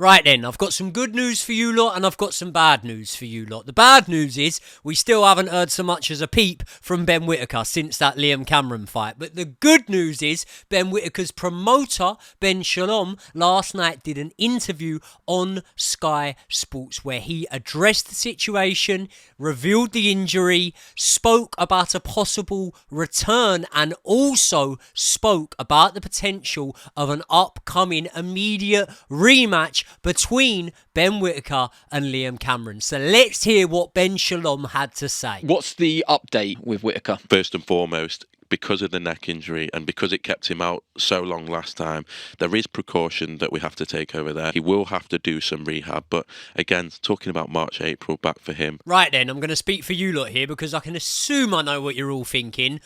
Right then, I've got some good news for you lot and I've got some bad news for you lot. The bad news is we still haven't heard so much as a peep from Ben Whittaker since that Liam Cameron fight. But the good news is Ben Whittaker's promoter, Ben Shalom, last night did an interview on Sky Sports where he addressed the situation, revealed the injury, spoke about a possible return and also spoke about the potential of an upcoming immediate rematch between Ben Whittaker and Liam Cameron. So let's hear what Ben Shalom had to say. What's the update with Whittaker? First and foremost, because of the neck injury and because it kept him out so long last time, there is precaution that we have to take over there. He will have to do some rehab, but again, talking about March, April back for him. Right then, I'm going to speak for you lot here because I can assume I know what you're all thinking.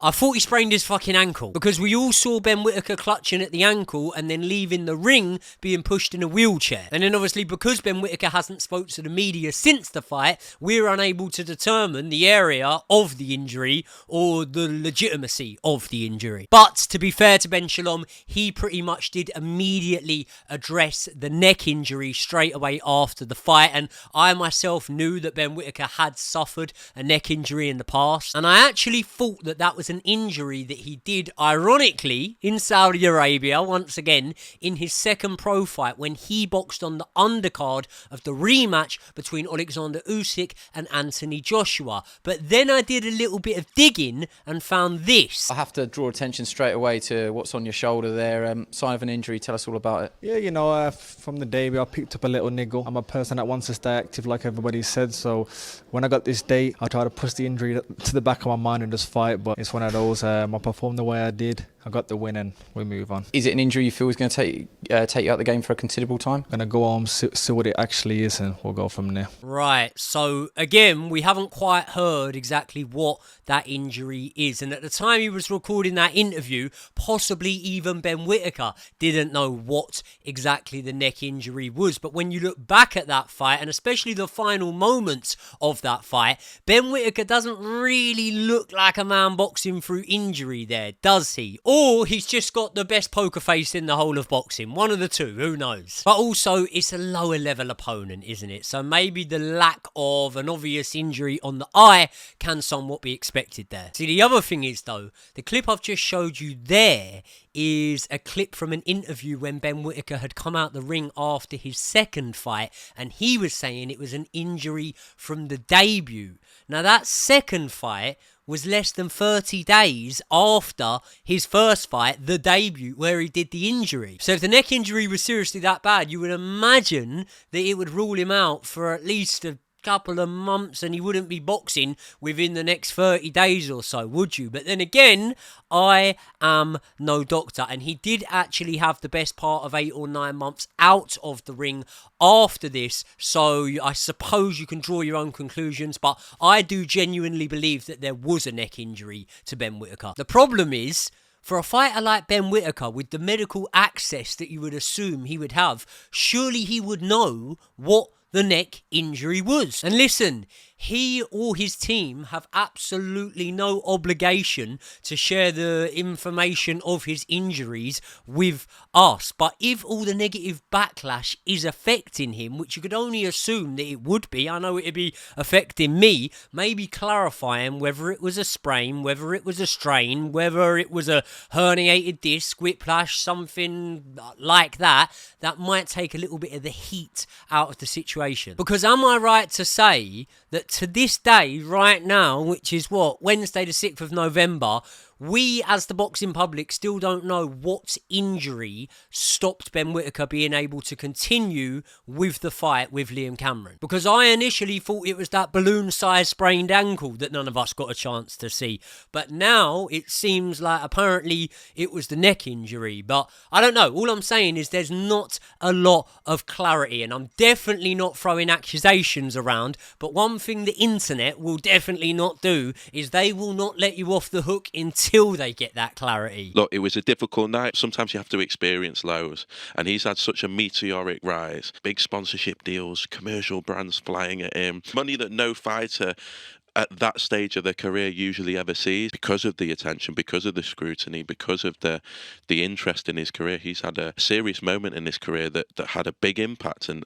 I thought he sprained his fucking ankle because we all saw Ben Whittaker clutching at the ankle and then leaving the ring being pushed in a wheelchair. And then obviously because Ben Whittaker hasn't spoke to the media since the fight, we're unable to determine the area of the injury or the legitimacy of the injury. But to be fair to Ben Shalom, he pretty much did immediately address the neck injury straight away after the fight. And I myself knew that Ben Whittaker had suffered a neck injury in the past. And I actually thought that that was an injury that he did ironically in Saudi Arabia once again in his second pro fight when he boxed on the undercard of the rematch between Alexander Usyk and Anthony Joshua. But then I did a little bit of digging and found this. I have to draw attention straight away to what's on your shoulder there. Sign of an injury, tell us all about it. Yeah, you know, from the debut I picked up a little niggle. I'm a person that wants to stay active like everybody said, so when I got this date I tried to push the injury to the back of my mind and just fight, but it's one of those. I performed the way I did, I got the win and we move on. Is it an injury you feel is going to take you out the game for a considerable time? Gonna go home, see what it actually is and we'll go from there. Right, so again, we haven't quite heard exactly what that injury is. And at the time he was recording that interview, possibly even Ben Whittaker didn't know what exactly the neck injury was. But when you look back at that fight, and especially the final moments of that fight, Ben Whittaker doesn't really look like a man boxing through injury there, does he? Or he's just got the best poker face in the whole of boxing. One of the two, who knows? But also, it's a lower level opponent, isn't it? So maybe the lack of an obvious injury on the eye can somewhat be expected there. See, the other thing is, though, the clip I've just showed you there is a clip from an interview when Ben Whittaker had come out the ring after his second fight, and he was saying it was an injury from the debut. Now, that second fight was less than 30 days after his first fight, the debut, where he did the injury. So if the neck injury was seriously that bad, you would imagine that it would rule him out for at least a couple of months and he wouldn't be boxing within the next 30 days or so, would you? But then again, I am no doctor, and he did actually have the best part of 8 or 9 months out of the ring after this, so I suppose you can draw your own conclusions, but I do genuinely believe that there was a neck injury to Ben Whittaker. The problem is, for a fighter like Ben Whittaker, with the medical access that you would assume he would have, surely he would know what the neck injury was. And listen, he or his team have absolutely no obligation to share the information of his injuries with us. But if all the negative backlash is affecting him, which you could only assume that it would be, I know it'd be affecting me, maybe clarifying whether it was a sprain, whether it was a strain, whether it was a herniated disc, whiplash, something like that, that might take a little bit of the heat out of the situation. Because am I right to say that to this day, right now, which is what, Wednesday the 6th of November, we as the boxing public still don't know what injury stopped Ben Whittaker being able to continue with the fight with Liam Cameron. Because I initially thought it was that balloon-sized sprained ankle that none of us got a chance to see. But now it seems like apparently it was the neck injury. But I don't know. All I'm saying is there's not a lot of clarity, and I'm definitely not throwing accusations around. But one thing the internet will definitely not do is they will not let you off the hook until they get that clarity. Look, it was a difficult night. Sometimes you have to experience lows, and he's had such a meteoric rise. Big sponsorship deals, commercial brands flying at him, money that no fighter at that stage of their career usually ever sees, because of the attention, because of the scrutiny, because of the interest in his career. He's had a serious moment in his career that had a big impact and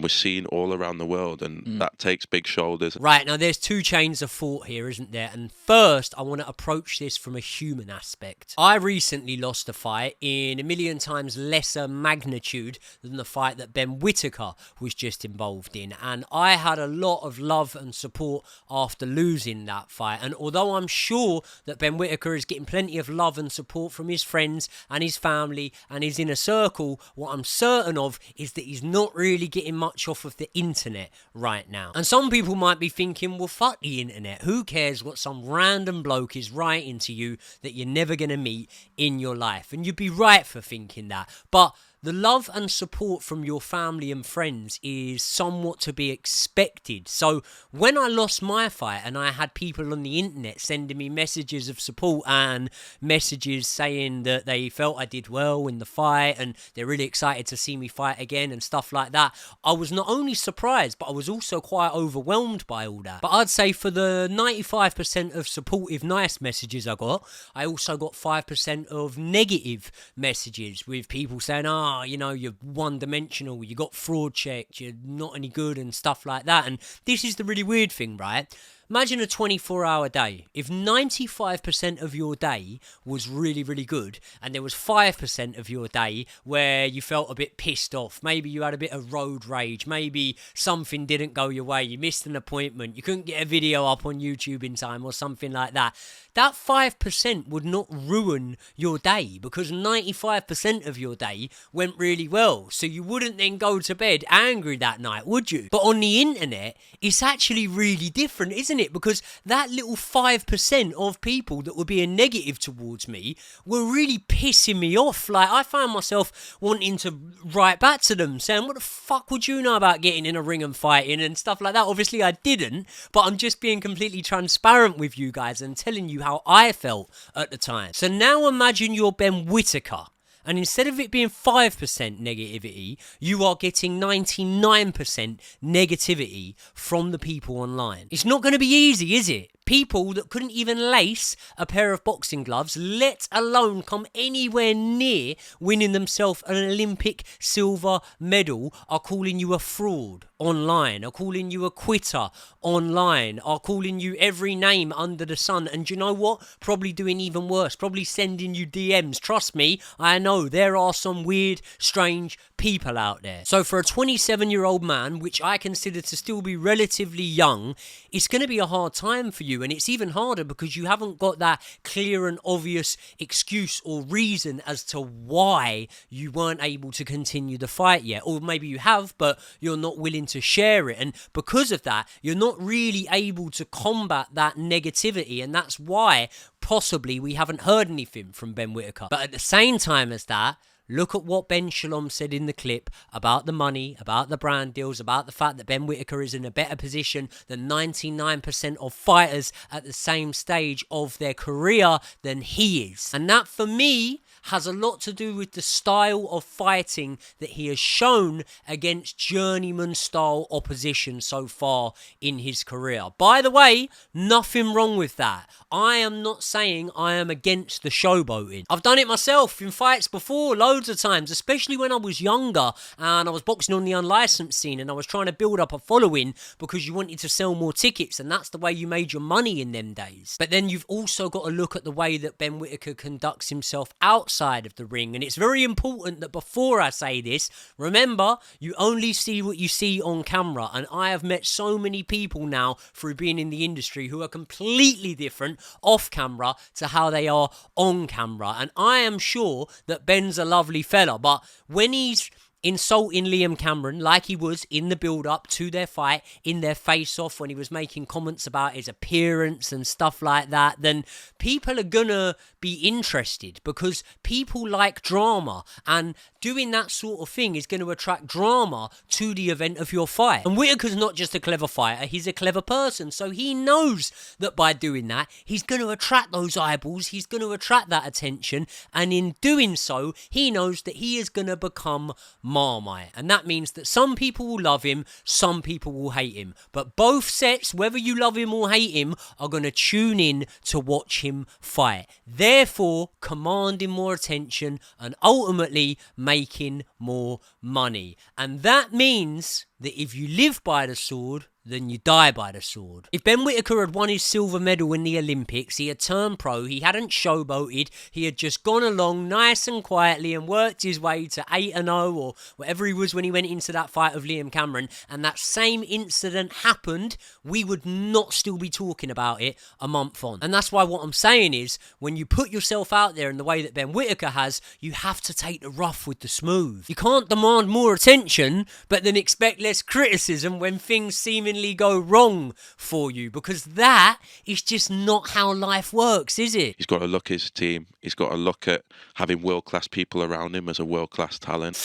was seen all around the world, and that takes big shoulders. Right, now there's two chains of thought here, isn't there? And first, I want to approach this from a human aspect. I recently lost a fight in a million times lesser magnitude than the fight that Ben Whittaker was just involved in, and I had a lot of love and support after losing that fight. And although I'm sure that Ben Whittaker is getting plenty of love and support from his friends and his family and his inner circle, what I'm certain of is that he's not really getting much off of the internet right now. And some people might be thinking, well, fuck the internet. Who cares what some random bloke is writing to you that you're never going to meet in your life? And you'd be right for thinking that. But the love and support from your family and friends is somewhat to be expected. So when I lost my fight and I had people on the internet sending me messages of support and messages saying that they felt I did well in the fight and they're really excited to see me fight again and stuff like that, I was not only surprised, but I was also quite overwhelmed by all that. But I'd say for the 95% of supportive, nice messages I got, I also got 5% of negative messages with people saying, you know, you're one-dimensional, you got fraud checked, you're not any good and stuff like that. And this is the really weird thing, right? Imagine a 24-hour day. If 95% of your day was really, really good, and there was 5% of your day where you felt a bit pissed off, maybe you had a bit of road rage, maybe something didn't go your way, you missed an appointment, you couldn't get a video up on YouTube in time or something like that, that 5% would not ruin your day because 95% of your day went really well. So you wouldn't then go to bed angry that night, would you? But on the internet, it's actually really different, isn't it? Because that little 5% of people that were being negative towards me were really pissing me off. Like, I found myself wanting to write back to them saying, what the fuck would you know about getting in a ring and fighting and stuff like that? Obviously I didn't, but I'm just being completely transparent with you guys and telling you how I felt at the time. So now imagine you're Ben Whittaker, and instead of it being 5% negativity, you are getting 99% negativity from the people online. It's not going to be easy, is it? People that couldn't even lace a pair of boxing gloves, let alone come anywhere near winning themselves an Olympic silver medal, are calling you a fraud online, are calling you a quitter online, are calling you every name under the sun. And you know what? Probably doing even worse, probably sending you DMs. Trust me, I know there are some weird, strange people out there. So for a 27-year-old man, which I consider to still be relatively young, it's going to be a hard time for you. And it's even harder because you haven't got that clear and obvious excuse or reason as to why you weren't able to continue the fight yet. Or maybe you have, but you're not willing to share it. And because of that, you're not really able to combat that negativity. And that's why possibly we haven't heard anything from Ben Whittaker. But at the same time as that, look at what Ben Shalom said in the clip about the money, about the brand deals, about the fact that Ben Whittaker is in a better position than 99% of fighters at the same stage of their career than he is. And that, for me, has a lot to do with the style of fighting that he has shown against journeyman-style opposition so far in his career. By the way, nothing wrong with that. I am not saying I am against the showboating. I've done it myself in fights before, loads of times, especially when I was younger and I was boxing on the unlicensed scene and I was trying to build up a following because you wanted to sell more tickets, and that's the way you made your money in them days. But then you've also got to look at the way that Ben Whittaker conducts himself outside of the ring, and it's very important that before I say this, remember, you only see what you see on camera, and I have met so many people now through being in the industry who are completely different off camera to how they are on camera. And I am sure that Ben's a lovely fella, but when he's insulting Liam Cameron like he was in the build-up to their fight, in their face-off, when he was making comments about his appearance and stuff like that, then people are gonna be interested because people like drama, and doing that sort of thing is going to attract drama to the event of your fight. And Whittaker's not just a clever fighter, he's a clever person, so he knows that by doing that, he's going to attract those eyeballs, he's going to attract that attention, and in doing so, he knows that he is going to become Marmite. And that means that some people will love him, some people will hate him. But both sets, whether you love him or hate him, are going to tune in to watch him fight. Therefore, commanding more attention and ultimately making more money. And that means that if you live by the sword, then you die by the sword. If Ben Whittaker had won his silver medal in the Olympics, he had turned pro, he hadn't showboated, he had just gone along nice and quietly and worked his way to 8-0 or whatever he was when he went into that fight of Liam Cameron, and that same incident happened, we would not still be talking about it a month on. And that's why what I'm saying is, when you put yourself out there in the way that Ben Whittaker has, you have to take the rough with the smooth. You can't demand more attention, but then expect less criticism when things seemingly go wrong for you, because that is just not how life works, is it? He's got to look at his team. He's got to look at having world-class people around him as a world-class talent.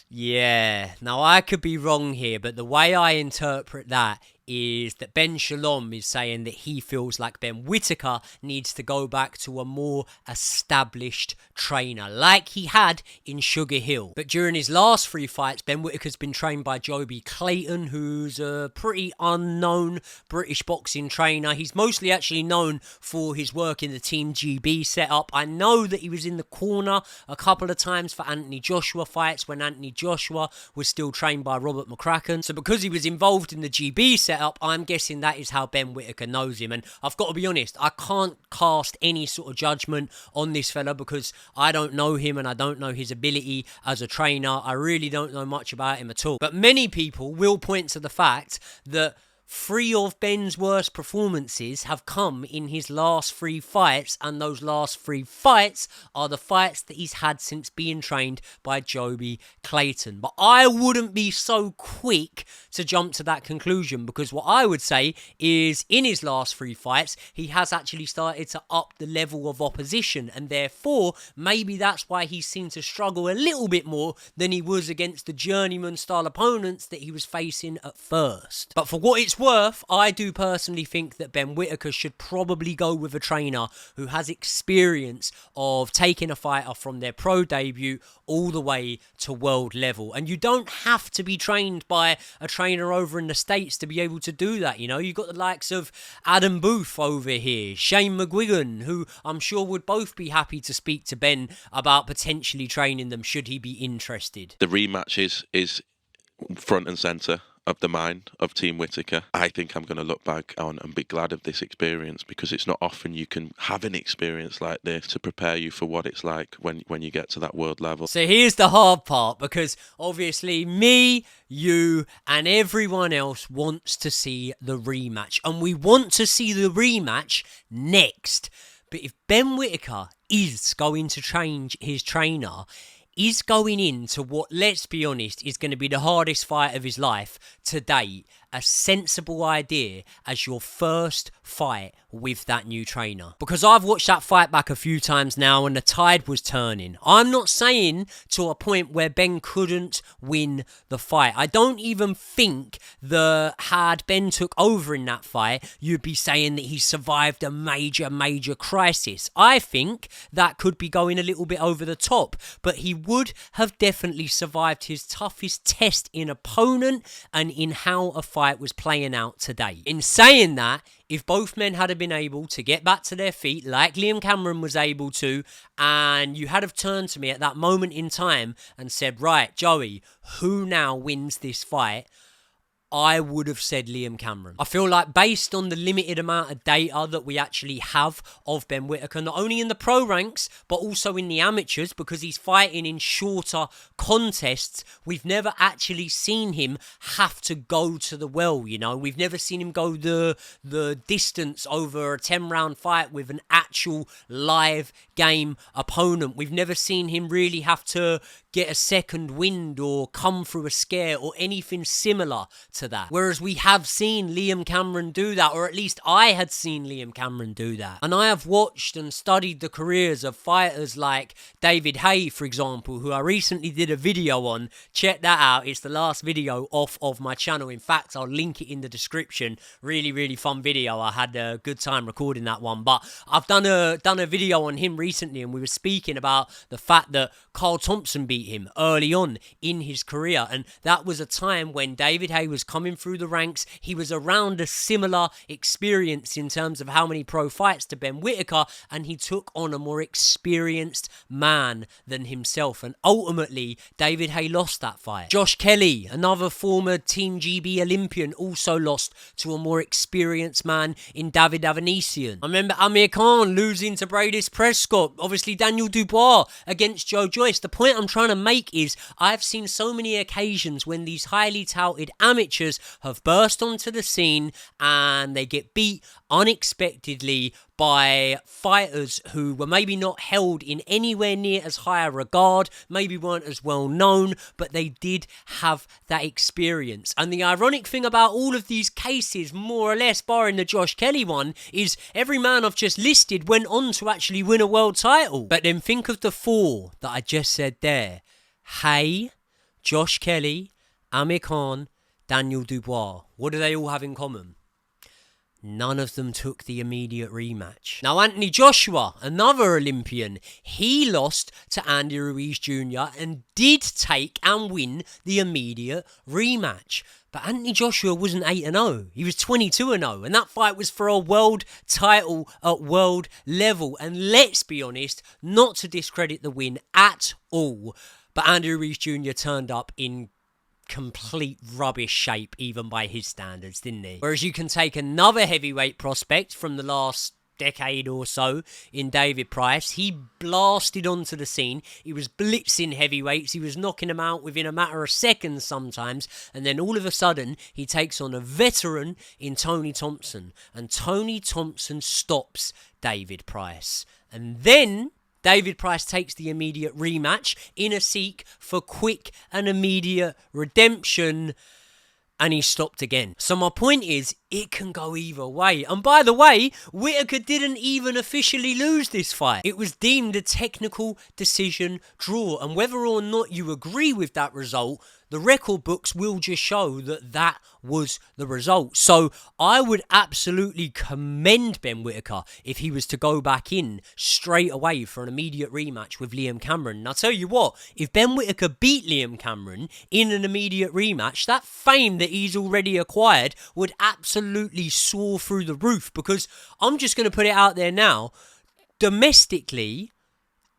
Yeah, now I could be wrong here, but the way I interpret that is that Ben Shalom is saying that he feels like Ben Whittaker needs to go back to a more established trainer, like he had in Sugar Hill. But during his last 3 fights, Ben Whittaker's been trained by Joby Clayton, who's a pretty unknown British boxing trainer. He's mostly actually known for his work in the Team GB setup. I know that he was in the corner a couple of times for Anthony Joshua fights when Anthony Joshua was still trained by Robert McCracken. So because he was involved in the GB setup, I'm guessing that is how Ben Whittaker knows him. And I've got to be honest, I can't cast any sort of judgment on this fella because I don't know him and I don't know his ability as a trainer. I really don't know much about him at all. But many people will point to the fact that 3 of Ben's worst performances have come in his last 3 fights, and those last 3 fights are the fights that he's had since being trained by Joby Clayton. But I wouldn't be so quick to jump to that conclusion, because what I would say is in his last 3 fights, he has actually started to up the level of opposition, and therefore maybe that's why he seemed to struggle a little bit more than he was against the journeyman style opponents that he was facing at first. But for what it's worth, I do personally think that Ben Whittaker should probably go with a trainer who has experience of taking a fighter from their pro debut all the way to world level. And you don't have to be trained by a trainer over in the States to be able to do that. You know, you've got the likes of Adam Booth over here, Shane McGuigan, who I'm sure would both be happy to speak to Ben about potentially training them should he be interested. The rematch is front and centre of the mind of Team Whittaker. I think I'm going to look back on and be glad of this experience, because it's not often you can have an experience like this to prepare you for what it's like when you get to that world level. So here's the hard part, because obviously me, you and everyone else wants to see the rematch, and we want to see the rematch next. But if Ben Whittaker is going to change his trainer, is going into what, let's be honest, is going to be the hardest fight of his life to date, a sensible idea as your first fight with that new trainer. Because I've watched that fight back a few times now and the tide was turning. I'm not saying to a point where Ben couldn't win the fight. I don't even think that had Ben took over in that fight, you'd be saying that he survived a major crisis. I think that could be going a little bit over the top, but he would have definitely survived his toughest test in opponent and in how a fight was playing out today. In saying that, if both men had been able to get back to their feet like Liam Cameron was able to, and you had have turned to me at that moment in time and said, right, Joey, who now wins this fight? I would have said Liam Cameron. I feel like based on the limited amount of data that we actually have of Ben Whittaker, not only in the pro ranks, but also in the amateurs, because he's fighting in shorter contests, we've never actually seen him have to go to the well, you know? We've never seen him go the distance over a 10-round fight with an actual live game opponent. We've never seen him really have to get a second wind or come through a scare or anything similar to that. Whereas we have seen Liam Cameron do that, or at least I had seen Liam Cameron do that. And I have watched and studied the careers of fighters like David Haye, for example, who I recently did a video on. Check that out. It's the last video off of my channel. In fact, I'll link it in the description. Really, really fun video. I had a good time recording that one. But I've done a video on him recently, and we were speaking about the fact that Carl Thompson beat him early on in his career, and that was a time when David Haye was coming through the ranks. He was around a similar experience in terms of how many pro fights to Ben Whittaker, and he took on a more experienced man than himself, and ultimately David Haye lost that fight. Josh Kelly, another former Team GB Olympian, also lost to a more experienced man in David Avanesian. I remember Amir Khan losing to Bradis Prescott. Obviously Daniel Dubois against Joe Joyce. The point I'm trying to make is I've seen so many occasions when these highly touted amateurs have burst onto the scene and they get beat unexpectedly by fighters who were maybe not held in anywhere near as high a regard, maybe weren't as well known, but they did have that experience. And the ironic thing about all of these cases, more or less, barring the Josh Kelly one, is every man I've just listed went on to actually win a world title. But then think of the four that I just said there. Haye, Josh Kelly, Amir Khan, Daniel Dubois. What do they all have in common? None of them took the immediate rematch. Now, Anthony Joshua, another Olympian, he lost to Andy Ruiz Jr. and did take and win the immediate rematch. But Anthony Joshua wasn't 8-0. He was 22-0. And that fight was for a world title at world level. And let's be honest, not to discredit the win at all, but Andy Ruiz Jr. turned up in complete rubbish shape, even by his standards, didn't he? Whereas you can take another heavyweight prospect from the last decade or so in David Price. He blasted onto the scene. He was blitzing heavyweights. He was knocking them out within a matter of seconds sometimes. And then all of a sudden, he takes on a veteran in Tony Thompson. And Tony Thompson stops David Price. And then David Price takes the immediate rematch in a seek for quick and immediate redemption, and he's stopped again. So my point is, it can go either way. And by the way, Whittaker didn't even officially lose this fight. It was deemed a technical decision draw, and whether or not you agree with that result, the record books will just show that that was the result. So I would absolutely commend Ben Whittaker if he was to go back in straight away for an immediate rematch with Liam Cameron. And I'll tell you what, if Ben Whittaker beat Liam Cameron in an immediate rematch, that fame that he's already acquired would absolutely soar through the roof, because I'm just going to put it out there now, domestically,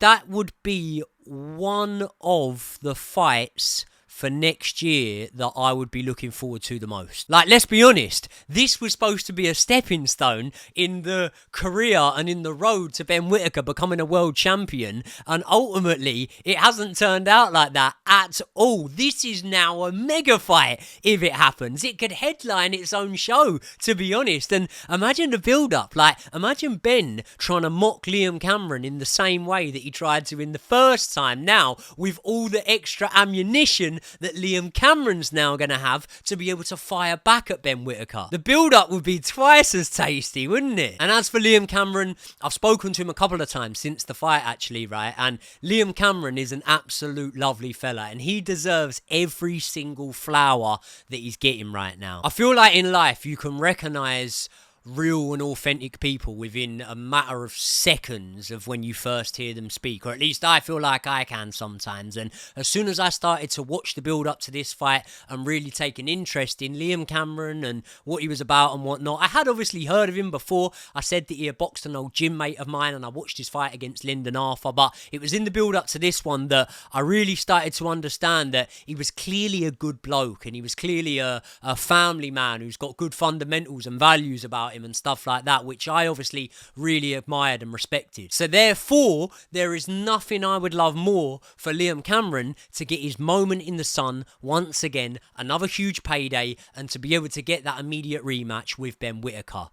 that would be one of the fights for next year that I would be looking forward to the most. Like, let's be honest, this was supposed to be a stepping stone in the career and in the road to Ben Whittaker becoming a world champion, and ultimately it hasn't turned out like that at all. This is now a mega fight if it happens. It could headline its own show, to be honest. And imagine the build-up. Like, imagine Ben trying to mock Liam Cameron in the same way that he tried to in the first time, now with all the extra ammunition that Liam Cameron's now going to have to be able to fire back at Ben Whittaker. The build-up would be twice as tasty, wouldn't it? And as for Liam Cameron, I've spoken to him a couple of times since the fight, actually, right? And Liam Cameron is an absolute lovely fella, and he deserves every single flower that he's getting right now. I feel like in life you can recognise real and authentic people within a matter of seconds of when you first hear them speak, or at least I feel like I can sometimes. And as soon as I started to watch the build up to this fight and really take an interest in Liam Cameron and what he was about and whatnot, I had obviously heard of him before. I said that he had boxed an old gym mate of mine, and I watched his fight against Lyndon Arthur, but it was in the build up to this one that I really started to understand that he was clearly a good bloke, and he was clearly a family man who's got good fundamentals and values about him and stuff like that, which I obviously really admired and respected. So therefore, there is nothing I would love more for Liam Cameron to get his moment in the sun once again, another huge payday, and to be able to get that immediate rematch with Ben Whittaker.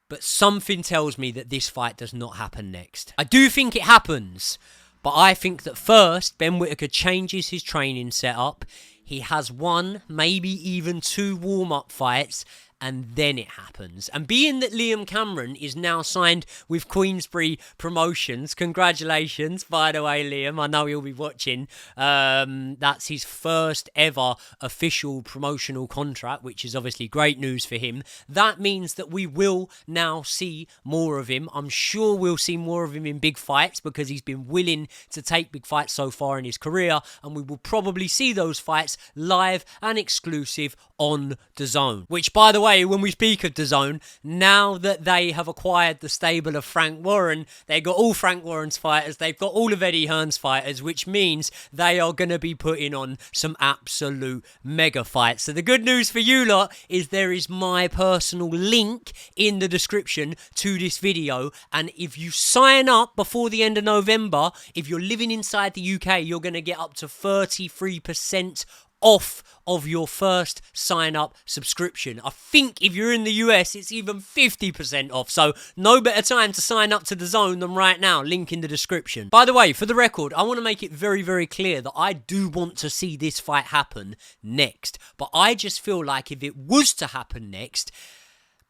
But something tells me that this fight does not happen next. I do think it happens, but I think that first Ben Whittaker changes his training setup. he has one, maybe even two warm-up fights, and then it happens. And being that Liam Cameron is now signed with Queensberry Promotions, congratulations, by the way, Liam. I know he'll be watching. That's his first ever official promotional contract, which is obviously great news for him. That means that we will now see more of him. I'm sure we'll see more of him in big fights because he's been willing to take big fights so far in his career, and we will probably see those fights live and exclusive on DAZN. Which, by the way, when we speak of DAZN, now that they have acquired the stable of Frank Warren, they've got all Frank Warren's fighters, they've got all of Eddie Hearn's fighters, which means they are going to be putting on some absolute mega fights. So the good news for you lot is there is my personal link in the description to this video, and if you sign up before the end of November, if you're living inside the UK, you're going to get up to 33% off of your first sign-up subscription. I think if you're in the US, it's even 50% off. So no better time to sign up to DAZN than right now. Link in the description. By the way, for the record, I want to make it very, very clear that I do want to see this fight happen next. But I just feel like if it was to happen next,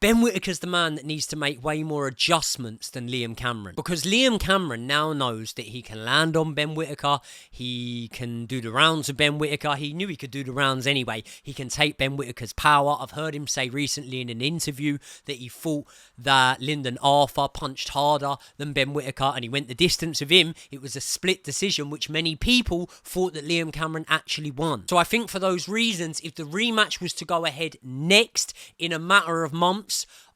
Ben Whittaker's the man that needs to make way more adjustments than Liam Cameron. Because Liam Cameron now knows that he can land on Ben Whittaker. He can do the rounds with Ben Whittaker. He knew he could do the rounds anyway. He can take Ben Whittaker's power. I've heard him say recently in an interview that he thought that Lyndon Arthur punched harder than Ben Whittaker, and he went the distance with him. It was a split decision, which many people thought that Liam Cameron actually won. So I think for those reasons, if the rematch was to go ahead next in a matter of months,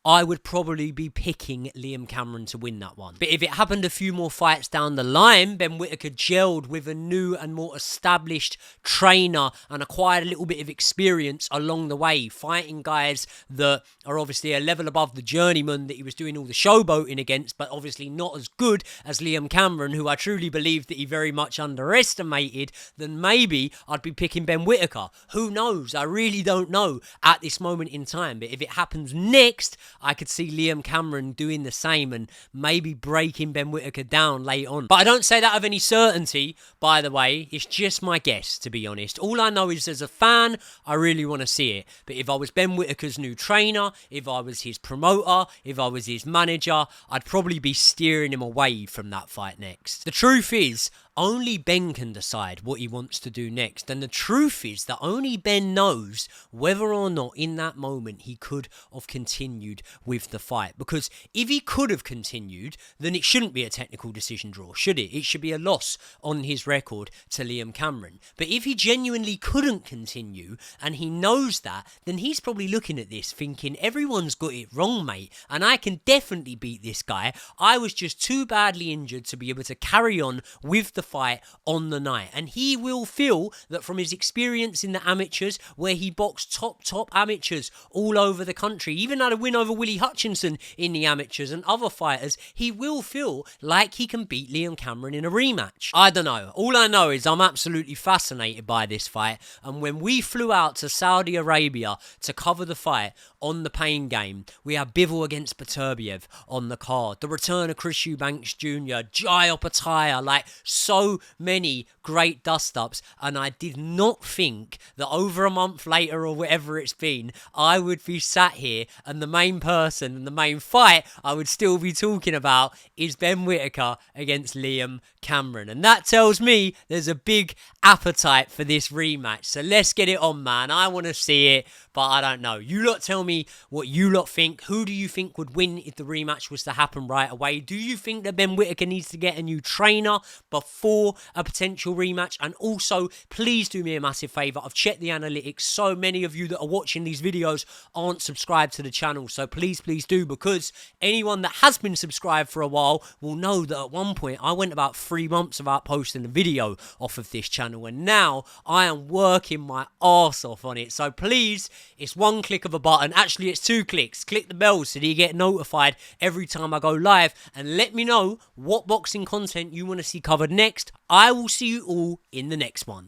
I would probably be picking Liam Cameron to win that one. But if it happened a few more fights down the line, Ben Whittaker gelled with a new and more established trainer and acquired a little bit of experience along the way, fighting guys that are obviously a level above the journeyman that he was doing all the showboating against, but obviously not as good as Liam Cameron, who I truly believe that he very much underestimated, then maybe I'd be picking Ben Whittaker. Who knows? I really don't know at this moment in time. But if it happens next, I could see Liam Cameron doing the same and maybe breaking Ben Whittaker down late on. But I don't say that of any certainty, by the way. It's just my guess, to be honest. All I know is as a fan, I really want to see it. But if I was Ben Whittaker's new trainer, if I was his promoter, if I was his manager, I'd probably be steering him away from that fight next. The truth is, only Ben can decide what he wants to do next. And the truth is that only Ben knows whether or not in that moment he could have continued with the fight. Because if he could have continued, then it shouldn't be a technical decision draw, should it? It should be a loss on his record to Liam Cameron. But if he genuinely couldn't continue and he knows that, then he's probably looking at this thinking, everyone's got it wrong, mate, and I can definitely beat this guy. I was just too badly injured to be able to carry on with the fight on the night. And he will feel that from his experience in the amateurs, where he boxed top amateurs all over the country, even had a win over Willie Hutchinson in the amateurs and other fighters, he will feel like he can beat Liam Cameron in a rematch. I don't know. All I know is I'm absolutely fascinated by this fight, and when we flew out to Saudi Arabia to cover the fight on the Pain Game, we had Bivol against Beterbiev on the card, the return of Chris Eubanks Jr., Jai Opataya, like so many great dust-ups, and I did not think that over a month later or whatever it's been, I would be sat here and the main person and the main fight I would still be talking about is Ben Whittaker against Liam Cameron. And that tells me there's a big appetite for this rematch. So let's get it on, man. I want to see it, but I don't know. You lot tell me what you lot think. Who do you think would win if the rematch was to happen right away? Do you think that Ben Whittaker needs to get a new trainer before a potential rematch? And also, please do me a massive favour. I've checked the analytics. So many of you that are watching these videos aren't subscribed to the channel. So please do, because anyone that has been subscribed for a while will know that at one point I went about 3 months without posting a video off of this channel, and now I am working my arse off on it. So please, it's one click of a button. Actually, it's 2 clicks. Click the bell so that you get notified every time I go live, and let me know what boxing content you want to see covered next. I will see you all in the next one.